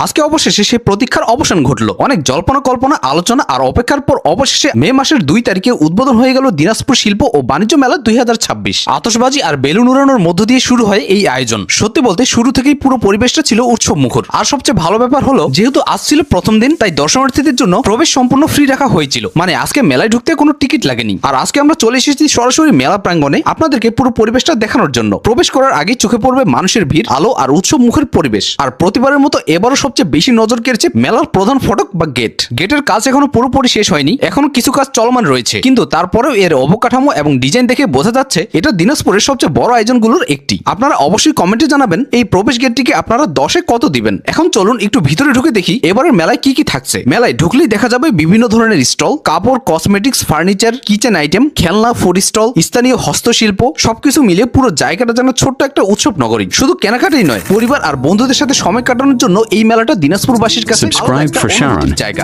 আজকে অবশেষে সেই প্রতীক্ষার অবসান ঘটলো। অনেক জল্পনা কল্পনা, আলোচনা আর অপেক্ষার পর অবশেষে মে মাসের 2 তারিখে উদ্বোধন হয়ে গেল দিনাজপুর শিল্প ও বাণিজ্য মেলা 2026। আতশবাজি আর বেলুন উড়ানোর মধ্য দিয়ে শুরু হয় এই আয়োজন। সত্যি বলতে শুরু থেকেই পুরো পরিবেশটা ছিল উৎসব মুখর। আর সবচেয়ে ভালো ব্যাপার হলো, যেহেতু আজ ছিল প্রথম দিন, তাই দর্শনার্থীদের জন্য প্রবেশ সম্পূর্ণ ফ্রি রাখা হয়েছিল। মানে আজকে মেলায় ঢুকতে কোনো টিকিট লাগেনি। আর আজকে আমরা চলে এসেছি সরাসরি মেলা প্রাঙ্গণে আপনাদেরকে পুরো পরিবেশটা দেখানোর জন্য। প্রবেশ করার আগেই চোখে পড়বে মানুষের ভিড়, আলো আর উৎসব মুখের পরিবেশ। আর প্রতিবারের মতো এবারও সবচেয়ে বেশি নজর কেড়েছে মেলার প্রধান ফটক বা গেট। গেটের কাজ এখনো পুরোপুরি শেষ হয়নি, এখনো কিছু কাজ চলমান রয়েছে, কিন্তু তারপরেও এর অবকাঠামো এবং ডিজাইন দেখে বোঝা যাচ্ছে এটা দিনাজপুরের সবচেয়ে বড় আয়োজনগুলোর একটি। আপনারা অবশ্যই কমেন্টে জানাবেন এই প্রবেশ গেটটিকে আপনারা 10-এ কত দিবেন। এখন চলুন একটু ভিতরে ঢুকে দেখি এবারের মেলায় কি কি থাকছে। মেলায় ঢুকলেই দেখা যাবে বিভিন্ন ধরনের স্টল, কাপড়, কসমেটিক্স, ফার্নিচার, কিচেন আইটেম, খেলনা, ফুড স্টল, স্থানীয় হস্তশিল্প, সবকিছু মিলিয়ে পুরো জায়গাটা যেন ছোট্ট একটা উৎসব নগরী। শুধু কেনাকাটাই নয়, পরিবার আর বন্ধুদের সাথে সময় কাটানোর জন্য এই মেলাটা দিনাজপুরবাসীর কাছে জায়গা।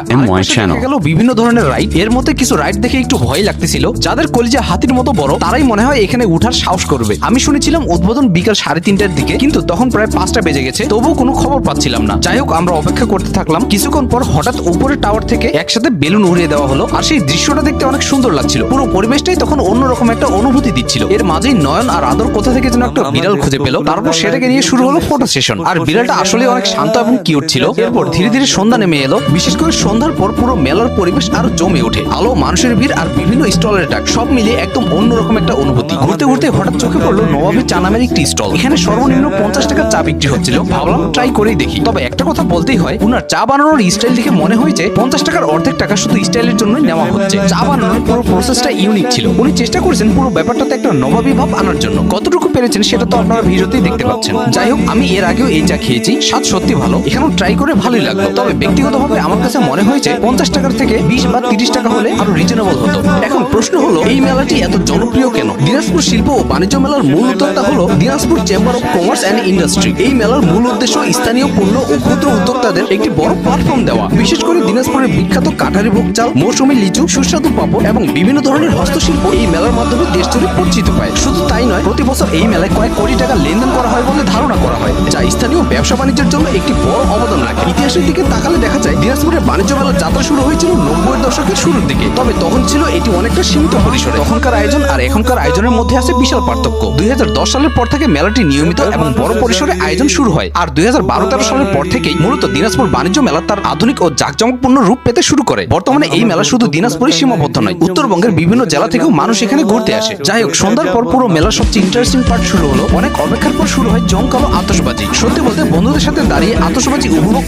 গেল বিভিন্ন ধরনের রাইড, এর মধ্যে কিছু রাইড দেখে একটু ভয় লাগতেছিল। যাদের কলিজা হাতির মতো বড় তারাই মনে হয় এখানে উঠার সাহস করবে। আমি শুনেছিলাম উদ্বোধন বিকাল 3:30টার দিকে, কিন্তু তখন প্রায় 5টা বেজে গেছে, তবুও কোনো খবর পাচ্ছিলাম না। যাই হোক, আমরা অপেক্ষা করতে থাকলাম। কিছুক্ষণ পর হঠাৎ উপরে টাওয়ার থেকে একসাথে বেলুন উড়িয়ে দেওয়া হলো, আর সেই দৃশ্যটা দেখতে অনেক সুন্দর লাগছিল। পুরো পরিবেশটাই তখন অন্যরকম একটা অনুভূতি দিচ্ছিল। এর মাঝেই নয়ন আর আদর কোথা থেকে যেন একটা বিড়াল খুঁজে পেল। তারপর সেটাকে নিয়ে শুরু হলো ফটো সেশন। আর বিড়ালটা আসলে অনেক শান্ত এবং কিউট ছিল। এরপর ধীরে ধীরে সন্ধ্যা নেমে এলো। বিশেষ করে সন্ধ্যার পর পুরো মেলার পরিবেশ আরো জমে ওঠে। আলো, মানুষের ভিড় আর বিভিন্ন স্টলের ডাক, সব মিলিয়ে একদম অন্যরকম একটা অনুভূতি। ঘুরতে ঘুরতে হঠাৎ চোখে পড়লো নবাবী চা নামের একটি স্টল। এখানে সর্বনিম্ন 50 টাকার চা বিক্রি হচ্ছিল। ভাবলাম ট্রাই করেই দেখি। তবে একটা কথা বলতেই হয়, উনার চা বানানোর স্টাইল দেখে মনে হয়েছে 50 টাকার অর্ধেক টাকা শুধু স্টাইলের জন্যই নেওয়া হচ্ছে। চা বানানোর পুরো প্রসেসটা ইউনিক ছিল। উনি চেষ্টা করেছেন পুরো ব্যাপারটাতে একটা নবাবী ভাব আনার জন্য। কতটুকু পেরেছেন সেটা তো আপনারা ভিডিওতেই দেখতে পাচ্ছেন। যাই হোক, আমি এর আগেও এই চা খেয়েছি, স্বাদ সত্যি ভালো। এখানেও ট্রাই করে ভালোই লাগলো। তবে ব্যক্তিগতভাবে আমার কাছে মনে হয়েছে 50 টাকার থেকে 20 বা 30 টাকা হলে আরো রিজনেবল হতো। এখন প্রশ্ন হলো, এই মেলাটি এত জনপ্রিয় কেন? দিনাজপুর শিল্প ও বাণিজ্য মেলার মূল উদ্যোক্তা হলো Dinajpur chamber of commerce and industry. এই মেলার মূল উদ্দেশ্য স্থানীয় পণ্য ও ক্ষুদ্র উদ্যোক্তাদের একটি বড় প্ল্যাটফর্ম দেওয়া। বিশেষ করে দিনাজপুরের বিখ্যাত কাঠারি ভোগ চাল, মৌসুমী লিচু, সুস্বাদু পাপড় এবং বিভিন্ন ধরনের হস্তশিল্প এই মেলার মাধ্যমে দেশ জুড়ে পরিচিত পায়। শুধু তাই নয়, প্রতি বছর এই মেলায় কয়েক কোটি টাকা লেনদেন করা হয় বলে ধারণা করা হয়, যা স্থানীয় ব্যবসা বাণিজ্যের জন্য একটি বড় অবদান রাখে। ইতিহাসের দিকে তাকালে দেখা যায় দিনাজপুরের বাণিজ্য মেলার যাত্রা শুরু হয়েছিল 90-এর দশকের শুরুর দিকে। তবে তখন ছিল এটি অনেকটা সীমিত পরিসরে। তখনকার আয়োজন আর এখনকার আয়োজনের মধ্যে আছে বিশাল পার্থক্য। 2010 সালের পর থেকে মেলাটি নিয়মিত এবং বড় পরিসরে আয়োজন শুরু হয়। আর 2012-13 সালের পর থেকেই মূলত দিনাজপুর বাণিজ্য মেলা তার আধুনিক ও জাঁকজমকপূর্ণ রূপ পেতে শুরু করে। বর্তমানে এই মেলা শুধু দিনাজপুরে সীমাবদ্ধ নয়, উত্তরবঙ্গের বিভিন্ন জেলা থেকেও মানুষ এখানে ঘুরতে আসে। যাই হোক, সন্ধ্যার পর পুরো মেলার সবচেয়ে ইন্টারেস্টিং পার্ট শুরু হলো। অনেক অপেক্ষার পর শুরু হয় জমকালো আতশবাজি। সত্যি বলতে বন্ধুদের সাথে দাঁড়িয়ে আতশবাজি উপভোগ